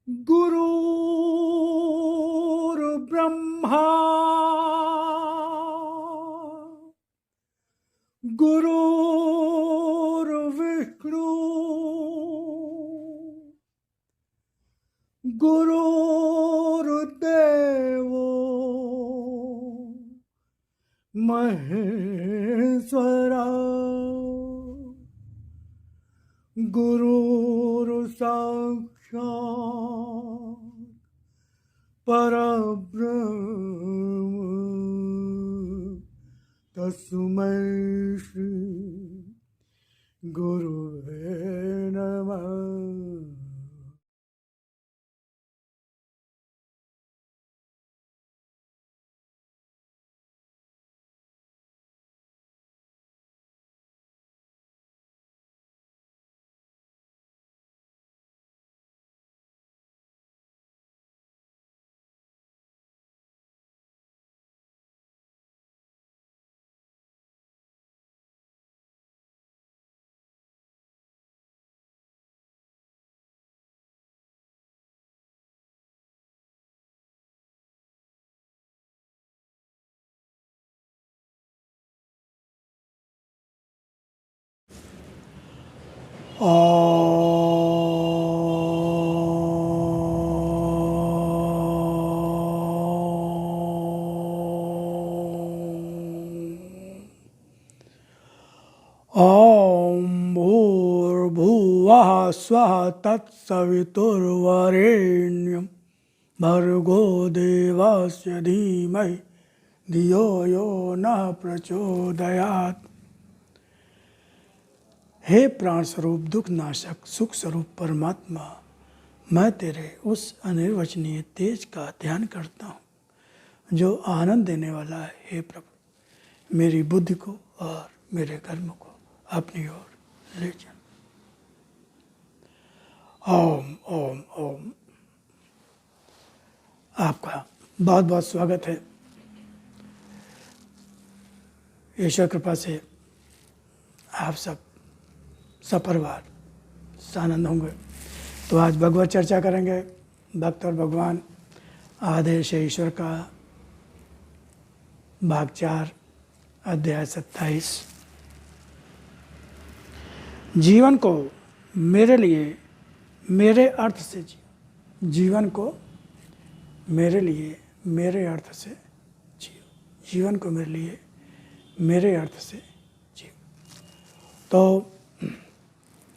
गुरुर्ब्रह्मा गुरुर्विष्णु गुरुर्देवो महेश्वरा गुरुर्साक्षात् परब्रह्म तस्मै श्री गुरुवे नमः। ओम भूर्भुवः स्वः तत्सवितुर्वरेण्यं भर्गो देवस्य धीमहि धियो यो नः प्रचोदयात्। हे प्राण स्वरूप दुख नाशक सुख स्वरूप परमात्मा, मैं तेरे उस अनिर्वचनीय तेज का ध्यान करता हूँ जो आनंद देने वाला है। हे प्रभु, मेरी बुद्धि को और मेरे कर्म को अपनी ओर ले जा। ओम ओम ओम। आपका बहुत बहुत स्वागत है। ईश्वर कृपा से आप सब सपरिवार सानंद होंगे। तो आज भगवत चर्चा करेंगे। भक्त और भगवान आदेश ईश्वर का भाग 4 अध्याय 27। जीवन को मेरे लिए मेरे अर्थ से जियो। जीवन को मेरे लिए मेरे अर्थ से जियो। जीवन को मेरे लिए मेरे अर्थ से जियो। तो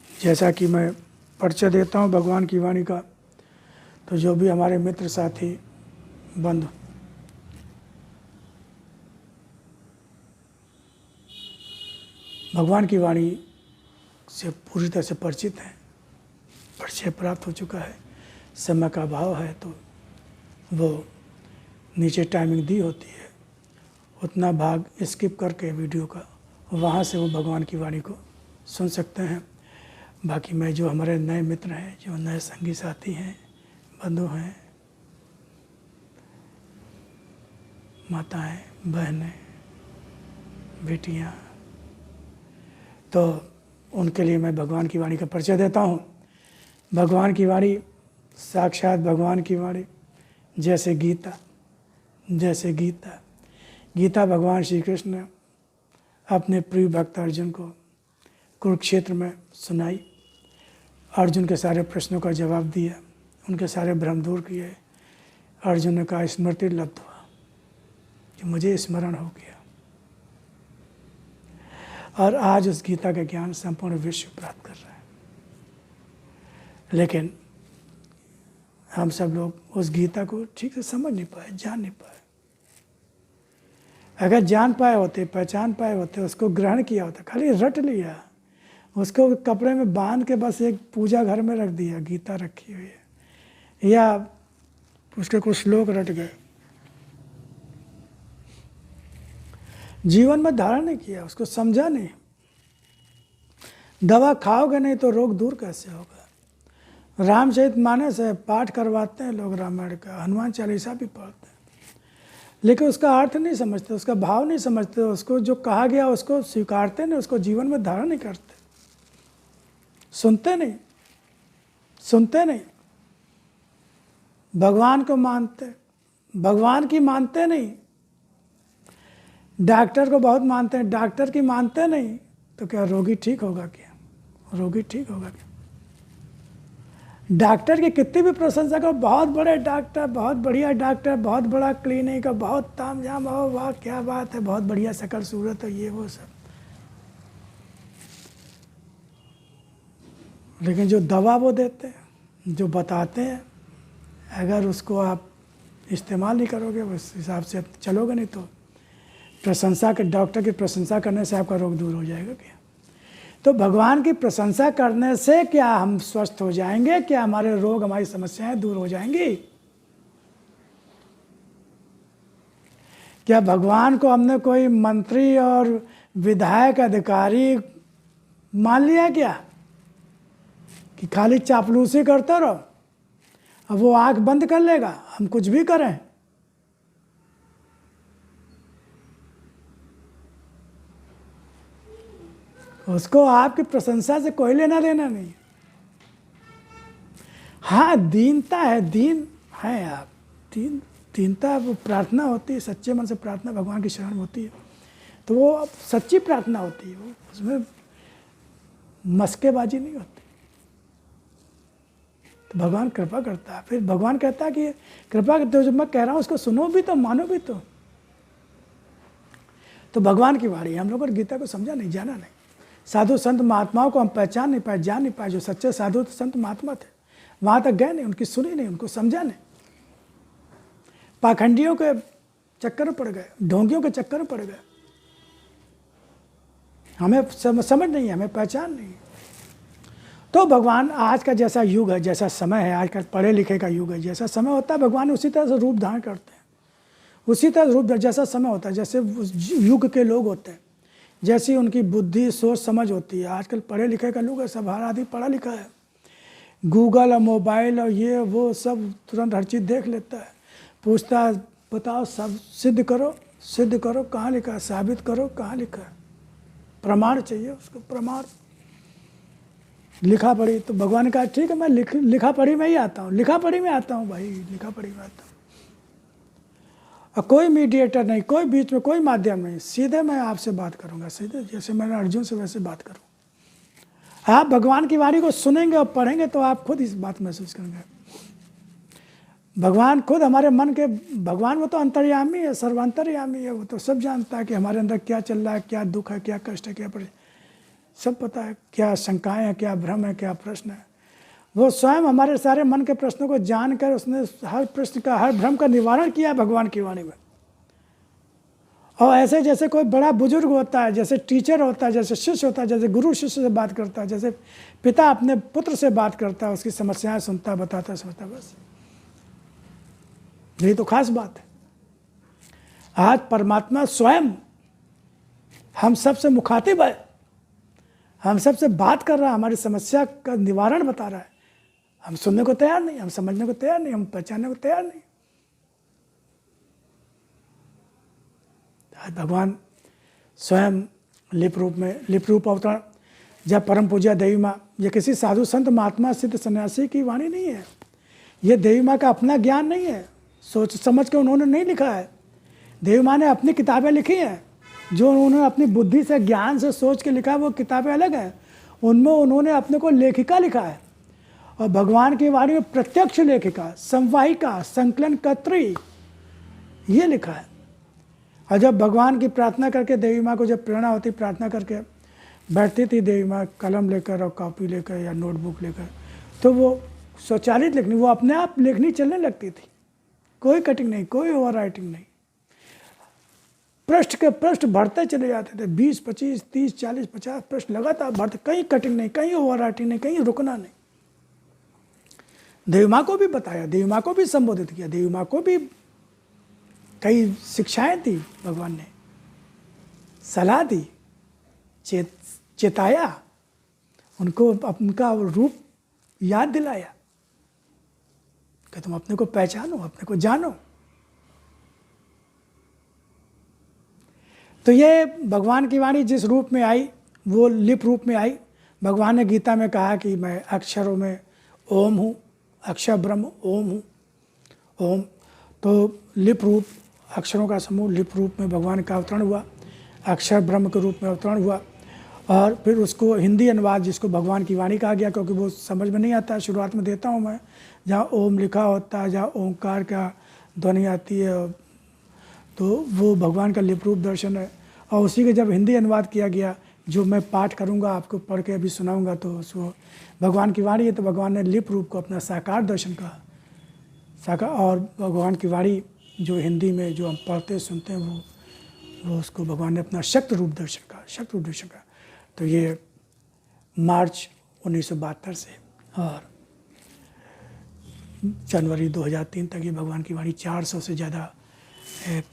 जैसा कि मैं परिचय देता हूँ भगवान की वाणी का, तो जो भी हमारे मित्र साथी बंधु भगवान की वाणी से पूरी तरह से परिचित हैं, परिचय प्राप्त हो चुका है, समय का अभाव है तो वो नीचे टाइमिंग दी होती है, उतना भाग स्किप करके वीडियो का वहाँ से वो भगवान की वाणी को सुन सकते हैं। बाकी मैं जो हमारे नए मित्र हैं, जो नए संगी साथी हैं, बंधु हैं, माताएं, बहनें, बेटियां, तो उनके लिए मैं भगवान की वाणी का परिचय देता हूँ। भगवान की वाणी साक्षात भगवान की वाणी, जैसे गीता गीता भगवान श्री कृष्ण ने अपने प्रिय भक्त अर्जुन को कुरुक्षेत्र में सुनाई। अर्जुन के सारे प्रश्नों का जवाब दिया, उनके सारे भ्रम दूर किए। अर्जुन ने कहा स्मृति लब्ध हुआ, कि मुझे स्मरण हो गया। और आज उस गीता का ज्ञान संपूर्ण विश्व प्राप्त कर रहा है। लेकिन हम सब लोग उस गीता को ठीक से समझ नहीं पाए, जान नहीं पाए। अगर जान पाए होते, पहचान पाए होते, उसको ग्रहण किया होता, खाली रट लिया, उसको कपड़े में बांध के बस एक पूजा घर में रख दिया, गीता रखी हुई है, या उसके कुछ श्लोक रट गए, जीवन में धारण नहीं किया, उसको समझा नहीं। दवा खाओगे नहीं तो रोग दूर कैसे होगा। रामचरितमानस है, पाठ करवाते हैं लोग रामायण का, हनुमान चालीसा भी पढ़ते हैं, लेकिन उसका अर्थ नहीं समझते, उसका भाव नहीं समझते, उसको जो कहा गया उसको स्वीकारते नहीं, उसको जीवन में धारण नहीं करते, सुनते नहीं। भगवान को मानते, भगवान की मानते नहीं, डॉक्टर को बहुत मानते हैं, डॉक्टर की मानते नहीं, तो क्या रोगी ठीक होगा? क्या रोगी ठीक होगा? क्या डॉक्टर की कितनी भी प्रशंसा करो, बहुत बड़े डॉक्टर, बहुत बढ़िया डॉक्टर, बहुत बड़ा क्लिनिक, बहुत तामझाम हो, वाह क्या बात है, बहुत बढ़िया शक्ल सूरत है, ये वो सब, लेकिन जो दवा वो देते हैं, जो बताते हैं, अगर उसको आप इस्तेमाल नहीं करोगे, उस हिसाब से चलोगे नहीं, तो प्रशंसा के, डॉक्टर की प्रशंसा करने से आपका रोग दूर हो जाएगा क्या? तो भगवान की प्रशंसा करने से क्या हम स्वस्थ हो जाएंगे? क्या हमारे रोग, हमारी समस्याएं दूर हो जाएंगी? क्या भगवान को हमने कोई मंत्री और विधायक, अधिकारी मान लिया क्या कि खाली चापलूसी करते रहो, अब वो आंख बंद कर लेगा, हम कुछ भी करें? उसको आपकी प्रशंसा से कोई लेना देना नहीं। हाँ, दीनता है, दीन है आप, दीनता, वो प्रार्थना होती है, सच्चे मन से प्रार्थना भगवान की शरण होती है, तो वो सच्ची प्रार्थना होती है, वो उसमें मस्केबाजी नहीं होती, तो भगवान कृपा करता है। फिर भगवान कहता है कि कृपा करते हो, जब मैं कह रहा हूँ उसको सुनो भी तो, मानो भी तो भगवान की वाणी, हम लोगों ने गीता को समझा नहीं, जाना नहीं। साधु संत महात्माओं को हम पहचान नहीं पाए, जान नहीं पाए, जो सच्चे साधु संत महात्मा थे वहाँ तक गए नहीं, उनकी सुनी नहीं, उनको समझा नहीं, पाखंडियों के चक्कर में पड़ गए, ढोंगियों के चक्कर में पड़ गए, हमें समझ नहीं है, हमें पहचान नहीं। तो भगवान, आज का जैसा युग है, जैसा समय है, आज का पढ़े लिखे का युग है, जैसा समय होता है भगवान उसी तरह से रूप धारण करते हैं, उसी तरह रूप जैसा समय होता है, जैसे युग के लोग होते हैं, जैसी उनकी बुद्धि सोच समझ होती है। आजकल पढ़े लिखे का लोग है, सब हर आदमी पढ़ा लिखा है, गूगल और मोबाइल और ये वो सब तुरंत हर चीज़ देख लेता है, पूछता है बताओ, सब सिद्ध करो, कहाँ लिखा है, साबित करो कहाँ लिखा है, प्रमाण चाहिए उसको, प्रमाण, लिखा पढ़ी। तो भगवान ने कहा ठीक है, मैं लिखा पढ़ी में ही आता हूँ, लिखा पढ़ी में आता हूँ भाई, लिखा पढ़ी में आता हूँ, और कोई मीडिएटर नहीं, कोई बीच में कोई माध्यम नहीं, सीधे मैं आपसे बात करूँगा, सीधे जैसे मैंने अर्जुन से वैसे बात करूँ। आप भगवान की वाणी को सुनेंगे और पढ़ेंगे तो आप खुद इस बात महसूस करेंगे। भगवान खुद हमारे मन के, भगवान वो तो अंतर्यामी है, सर्वांतर्यामी है, वो तो सब जानता है कि हमारे अंदर क्या चल रहा है, क्या दुख है, क्या कष्ट है, क्या सब पता है, क्या शंकाएं हैं, क्या भ्रम है, क्या प्रश्न है। वो स्वयं हमारे सारे मन के प्रश्नों को जानकर उसने हर प्रश्न का, हर भ्रम का निवारण किया भगवान की वाणी में। और ऐसे जैसे कोई बड़ा बुजुर्ग होता है, जैसे टीचर होता है, जैसे शिष्य होता है, जैसे गुरु शिष्य से बात करता है, जैसे पिता अपने पुत्र से बात करता है, उसकी समस्याएं सुनता, बताता, समझता, बस यही तो खास बात है। आज परमात्मा स्वयं हम सबसे मुखातिब है, हम सबसे बात कर रहा है, हमारी समस्या का निवारण बता रहा है। हम सुनने को तैयार नहीं, हम समझने को तैयार नहीं, हम पहचानने को तैयार नहीं। आज भगवान स्वयं लिप रूप अवतरण, जब परम पूज्य देवी माँ, ये किसी साधु संत महात्मा सिद्ध सन्यासी की वाणी नहीं है, ये देवी माँ का अपना ज्ञान नहीं है, सोच समझ के उन्होंने नहीं लिखा है। देवी माँ ने अपनी किताबें लिखी हैं, जो उन्होंने अपनी बुद्धि से, ज्ञान से सोच के लिखा है, वो किताबें अलग हैं, उनमें उन्होंने अपने को लेखिका लिखा है। और भगवान की वाणी में प्रत्यक्ष लेखिका, संवाहिका, संकलनकर्त्री, ये लिखा है। और जब भगवान की प्रार्थना करके देवी माँ को जब प्रेरणा होती, प्रार्थना करके बैठती थी देवी माँ कलम लेकर और कॉपी लेकर या नोटबुक लेकर, तो वो स्वचालित लिखनी, वो अपने आप लिखनी चलने लगती थी, कोई कटिंग नहीं, कोई ओवर राइटिंग नहीं, पृष्ठ के पृष्ठ बढ़ते चले जाते थे, 20, 25, 30, 40, 50 पृष्ठ लगातार बढ़ते, कहीं कटिंग नहीं, कहीं ओवर राइटिंग नहीं, कहीं रुकना नहीं। देवी माँ को भी बताया, देवी माँ को भी संबोधित किया, देवी माँ को भी कई शिक्षाएं दी, भगवान ने सलाह दी, चेताया, उनको उनका रूप याद दिलाया कि तुम अपने को पहचानो, अपने को जानो। तो ये भगवान की वाणी जिस रूप में आई, वो लिप रूप में आई। भगवान ने गीता में कहा कि मैं अक्षरों में ओम हूँ, अक्षर ब्रह्म ओम हूँ, ओम। तो लिप रूप, अक्षरों का समूह लिप रूप में भगवान का अवतरण हुआ, अक्षर ब्रह्म के रूप में अवतरण हुआ। और फिर उसको हिंदी अनुवाद जिसको भगवान की वाणी कहा गया, क्योंकि वो समझ में नहीं आता, शुरुआत में देता हूँ मैं, जहाँ ओम लिखा होता है, जहाँ ओंकार का ध्वनि आती है, तो वो भगवान का लिप रूप दर्शन है। और उसी के जब हिंदी अनुवाद किया गया, जो मैं पाठ करूँगा, आपको पढ़ के अभी सुनाऊँगा, तो उसको भगवान की वाणी है, तो भगवान ने लिप रूप को अपना साकार दर्शन कहा, साकार। और भगवान की वाणी जो हिंदी में जो हम पढ़ते सुनते हैं, वो उसको भगवान ने अपना शक्ति रूप दर्शन कहा, शक्ति रूप दर्शन कहा। तो ये मार्च 1972 से और जनवरी 2003 तक ये भगवान की वाणी 400 से ज़्यादा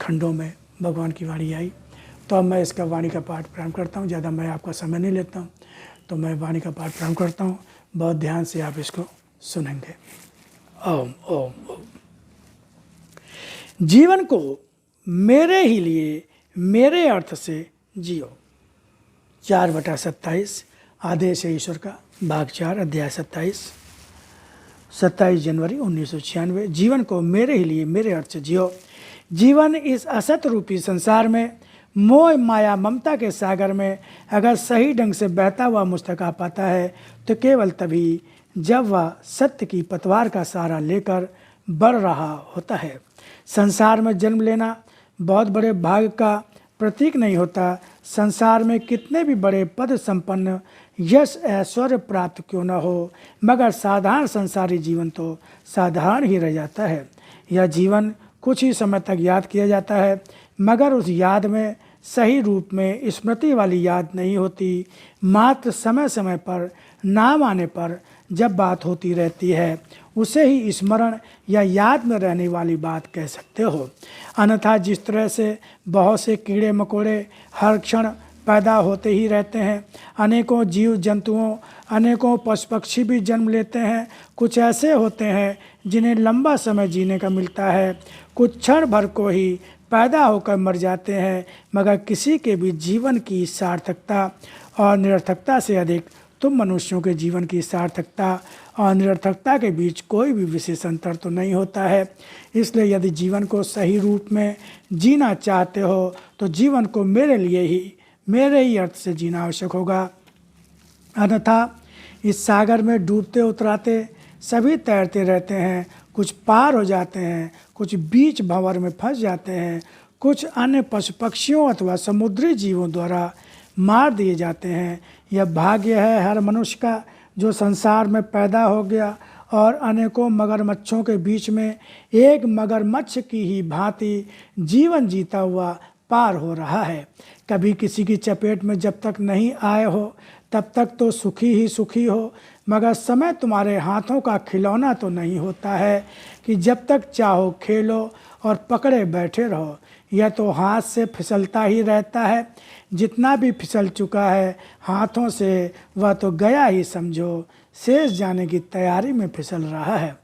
खंडों में भगवान की वाणी आई। तो अब मैं इसका वाणी का पाठ प्रारंभ करता हूँ, ज़्यादा मैं आपका समय नहीं लेता हूँ, तो मैं वाणी का पाठ प्रारंभ करता हूँ। बहुत ध्यान से आप इसको सुनेंगे। ओम ओम ओम। जीवन को मेरे ही लिए, मेरे अर्थ से जियो। 4/27 आदेश है ईश्वर का, भाग 4, अध्याय 27 जनवरी 1996। जीवन को मेरे ही लिए, मेरे अर्थ से जियो। जीवन इस असत रूपी संसार में, मोह माया ममता के सागर में अगर सही ढंग से बहता हुआ मुझ तक आ पाता है, तो केवल तभी जब वह सत्य की पतवार का सहारा लेकर बढ़ रहा होता है। संसार में जन्म लेना बहुत बड़े भाग्य का प्रतीक नहीं होता। संसार में कितने भी बड़े पद संपन्न, यश ऐश्वर्य प्राप्त क्यों न हो, मगर साधारण संसारी जीवन तो साधारण ही रह जाता है। यह जीवन कुछ ही समय तक याद किया जाता है, मगर उस याद में सही रूप में स्मृति वाली याद नहीं होती। मात्र समय समय पर, नाम आने पर जब बात होती रहती है, उसे ही स्मरण या याद में रहने वाली बात कह सकते हो। अन्यथा जिस तरह से बहुत से कीड़े मकोड़े हर क्षण पैदा होते ही रहते हैं, अनेकों जीव जंतुओं, अनेकों पशु पक्षी भी जन्म लेते हैं। कुछ ऐसे होते हैं जिन्हें लंबा समय जीने का मिलता है, कुछ क्षण भर को ही पैदा होकर मर जाते हैं, मगर किसी के भी जीवन की सार्थकता और निरर्थकता से अधिक तुम मनुष्यों के जीवन की सार्थकता और निरर्थकता के बीच कोई भी विशेष अंतर तो नहीं होता है। इसलिए यदि जीवन को सही रूप में जीना चाहते हो, तो जीवन को मेरे लिए ही, मेरे ही अर्थ से जीना आवश्यक होगा। अन्यथा इस सागर में डूबते उतराते सभी तैरते रहते हैं, कुछ पार हो जाते हैं, कुछ बीच भंवर में फंस जाते हैं, कुछ अन्य पशु पक्षियों अथवा समुद्री जीवों द्वारा मार दिए जाते हैं। यह भाग्य है हर मनुष्य का जो संसार में पैदा हो गया और अनेकों मगरमच्छों के बीच में एक मगरमच्छ की ही भांति जीवन जीता हुआ पार हो रहा है। कभी किसी की चपेट में जब तक नहीं आए हो, तब तक तो सुखी ही सुखी हो, मगर समय तुम्हारे हाथों का खिलौना तो नहीं होता है कि जब तक चाहो खेलो और पकड़े बैठे रहो। यह तो हाथ से फिसलता ही रहता है। जितना भी फिसल चुका है हाथों से, वह तो गया ही समझो, शेष जाने की तैयारी में फिसल रहा है।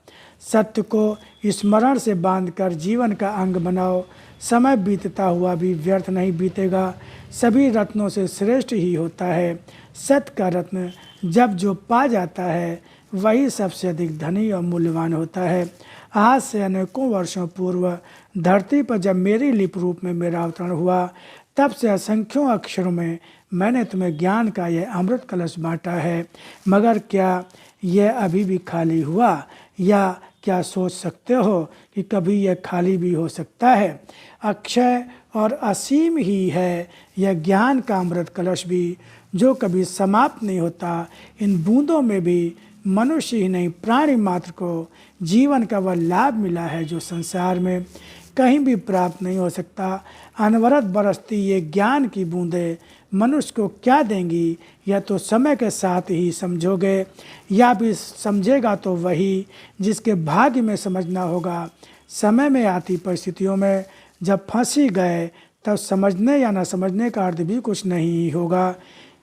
सत्य को स्मरण से बांधकर जीवन का अंग बनाओ। समय बीतता हुआ भी व्यर्थ नहीं बीतेगा। सभी रत्नों से श्रेष्ठ ही होता है। सत्य का रत्न जब जो पा जाता है, वही सबसे अधिक धनी और मूल्यवान होता है। आज से अनेकों वर्षों पूर्व धरती पर जब मेरी लिप रूप में मेरा अवतरण हुआ, तब से असंख्यों अक्षरों में मैंने तुम्हें ज्ञान का यह अमृत कलश बांटा है। मगर क्या यह अभी भी खाली हुआ, या क्या सोच सकते हो कि कभी यह खाली भी हो सकता है? अक्षय और असीम ही है यह ज्ञान का अमृत कलश भी, जो कभी समाप्त नहीं होता। इन बूंदों में भी मनुष्य ही नहीं, प्राणी मात्र को जीवन का वह लाभ मिला है जो संसार में कहीं भी प्राप्त नहीं हो सकता। अनवरत बरसती ये ज्ञान की बूंदें मनुष्य को क्या देंगी, यह तो समय के साथ ही समझोगे, या भी समझेगा तो वही जिसके भाग्य में समझना होगा। समय में आती परिस्थितियों में जब फंस ही गए, तब समझने या न समझने का अर्थ भी कुछ नहीं होगा।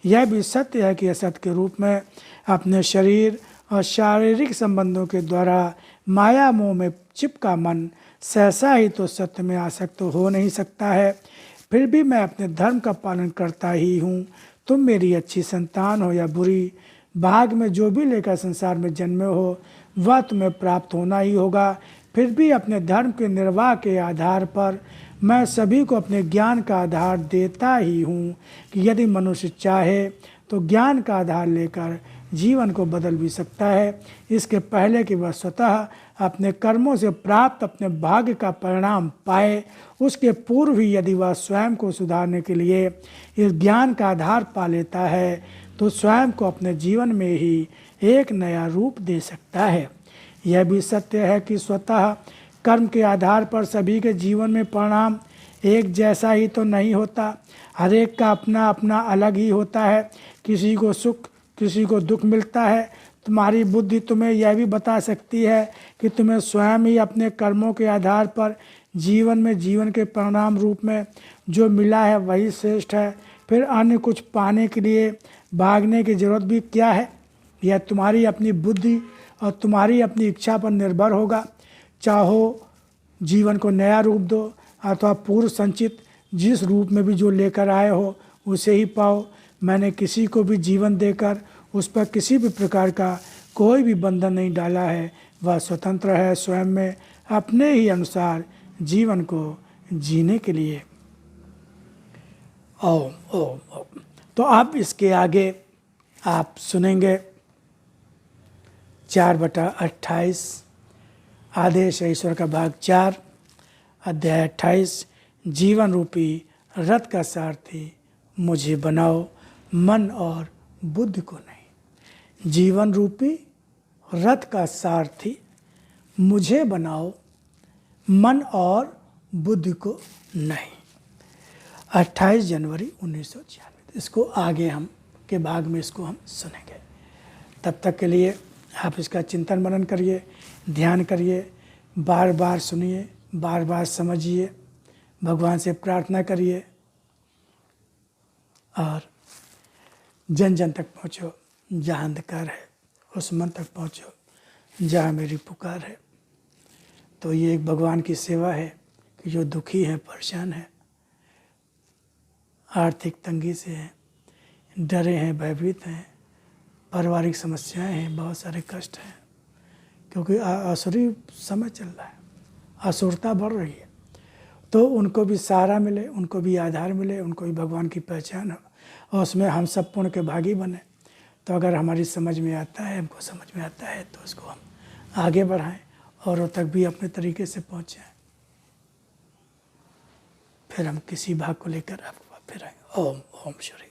यह भी सत्य है कि असत्य के रूप में अपने शरीर और शारीरिक संबंधों के द्वारा माया मोह में चिपका मन सहसा ही तो सत्य में आसक्त तो हो नहीं सकता है। फिर भी मैं अपने धर्म का पालन करता ही हूँ। तुम मेरी अच्छी संतान हो या बुरी, भाग में जो भी लेकर संसार में जन्मे हो, वह तुम्हें प्राप्त होना ही होगा। फिर भी अपने धर्म के निर्वाह के आधार पर मैं सभी को अपने ज्ञान का आधार देता ही हूँ कि यदि मनुष्य चाहे तो ज्ञान का आधार लेकर जीवन को बदल भी सकता है, इसके पहले कि वह स्वतः अपने कर्मों से प्राप्त अपने भाग्य का परिणाम पाए। उसके पूर्व ही यदि वह स्वयं को सुधारने के लिए इस ज्ञान का आधार पा लेता है तो स्वयं को अपने जीवन में ही एक नया रूप दे सकता है। यह भी सत्य है कि स्वतः कर्म के आधार पर सभी के जीवन में परिणाम एक जैसा ही तो नहीं होता, हर एक का अपना अपना अलग ही होता है। किसी को सुख किसी को दुख मिलता है। तुम्हारी बुद्धि तुम्हें यह भी बता सकती है कि तुम्हें स्वयं ही अपने कर्मों के आधार पर जीवन में जीवन के परिणाम रूप में जो मिला है वही श्रेष्ठ है। फिर अन्य कुछ पाने के लिए भागने की जरूरत भी क्या है? यह तुम्हारी अपनी बुद्धि और तुम्हारी अपनी इच्छा पर निर्भर होगा। चाहो जीवन को नया रूप दो अथवा पूर्व संचित जिस रूप में भी जो लेकर आए हो उसे ही पाओ। मैंने किसी को भी जीवन देकर उस पर किसी भी प्रकार का कोई भी बंधन नहीं डाला है। वह स्वतंत्र है स्वयं में अपने ही अनुसार जीवन को जीने के लिए। ओम ओम ओम। तो अब इसके आगे आप सुनेंगे 4/28 आदेश ईश्वर का भाग 4 अध्याय 28 जीवन रूपी रथ का सारथी मुझे बनाओ मन और बुद्धि को नहीं। जीवन रूपी रथ का सारथी मुझे बनाओ मन और बुद्धि को नहीं। 28 जनवरी 1996। इसको आगे हम के भाग में इसको हम सुनेंगे। तब तक के लिए आप इसका चिंतन मनन करिए, ध्यान करिए, बार बार सुनिए, बार बार समझिए, भगवान से प्रार्थना करिए और जन जन तक पहुँचो। जहाँ अंधकार है उस मन तक पहुँचो जहाँ मेरी पुकार है। तो ये एक भगवान की सेवा है कि जो दुखी है, परेशान है, आर्थिक तंगी से हैं, डरे हैं, भयभीत हैं, पारिवारिक समस्याएं हैं, बहुत सारे कष्ट हैं, क्योंकि असुरी समय चल रहा है, असुरता बढ़ रही है। तो उनको भी सहारा मिले, उनको भी आधार मिले, उनको भी भगवान की पहचान हो और उसमें हम सब पुण्य के भागी बने। तो अगर हमारी समझ में आता है, हमको समझ में आता है तो उसको हम आगे बढ़ाएं, औरों तक भी अपने तरीके से पहुँचें। फिर हम किसी भाग को लेकर आपको फिर आएंगे। ओम ओम श्री।